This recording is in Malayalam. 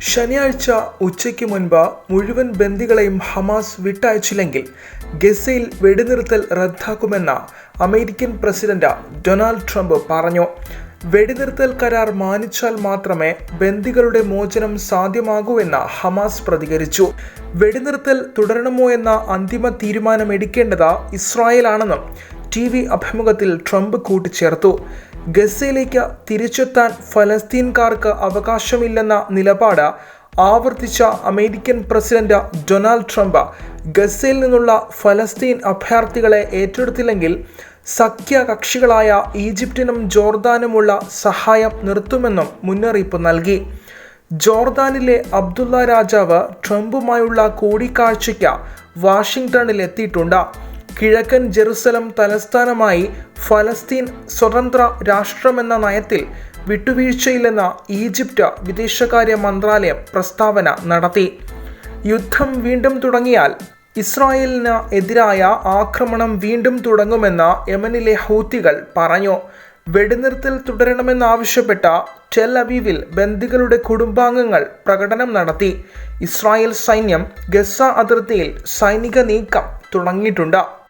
ശനിയാഴ്ച ഉച്ചയ്ക്ക് മുൻപ് മുഴുവൻ ബന്ദികളെയും ഹമാസ് വിട്ടയച്ചില്ലെങ്കിൽ ഗസയിൽ വെടിനിർത്തൽ റദ്ദാക്കുമെന്ന് അമേരിക്കൻ പ്രസിഡന്റ് ഡൊണാൾഡ് ട്രംപ് പറഞ്ഞു. വെടിനിർത്തൽ കരാർ മാനിച്ചാൽ മാത്രമേ ബന്ദികളുടെ മോചനം സാധ്യമാകൂ എന്ന് ഹമാസ് പ്രതികരിച്ചു. വെടിനിർത്തൽ തുടരണമോ എന്ന അന്തിമ തീരുമാനമെടുക്കേണ്ടത് ഇസ്രായേലാണെന്നും TV അഭിമുഖത്തിൽ ട്രംപ് കൂട്ടിച്ചേർത്തു. ഗസയിലേക്ക് തിരിച്ചെത്താൻ ഫലസ്തീൻകാർക്ക് അവകാശമില്ലെന്ന നിലപാട് ആവർത്തിച്ച അമേരിക്കൻ പ്രസിഡന്റ് ഡൊണാൾഡ് ട്രംപ് ഗസയിൽ നിന്നുള്ള ഫലസ്തീൻ അഭയാർത്ഥികളെ ഏറ്റെടുത്തില്ലെങ്കിൽ സഖ്യകക്ഷികളായ ഈജിപ്തിനും ജോർദാനുമുള്ള സഹായം നിർത്തുമെന്നും മുന്നറിയിപ്പ് നൽകി. ജോർദാനിലെ അബ്ദുള്ള രാജാവ് ട്രംപുമായുള്ള കൂടിക്കാഴ്ചയ്ക്ക് വാഷിംഗ്ടണിൽ എത്തിയിട്ടുണ്ട്. കിഴക്കൻ ജെറുസലം തലസ്ഥാനമായി ഫലസ്തീൻ സ്വതന്ത്ര രാഷ്ട്രമെന്ന നയത്തിൽ വിട്ടുവീഴ്ചയില്ലെന്ന് ഈജിപ്ത് വിദേശകാര്യ മന്ത്രാലയം പ്രസ്താവന നടത്തി. യുദ്ധം വീണ്ടും തുടങ്ങിയാൽ ഇസ്രായേലിന് എതിരായ ആക്രമണം വീണ്ടും തുടങ്ങുമെന്ന് യമനിലെ ഹൂത്തികൾ പറഞ്ഞു. വെടിനിർത്തൽ തുടരണമെന്നാവശ്യപ്പെട്ട ടെൽ അവീവിൽ ബന്ദികളുടെ കുടുംബാംഗങ്ങൾ പ്രകടനം നടത്തി. ഇസ്രായേൽ സൈന്യം ഗസ അതിർത്തിയിൽ സൈനിക നീക്കം തുടങ്ങിയിട്ടുണ്ട്.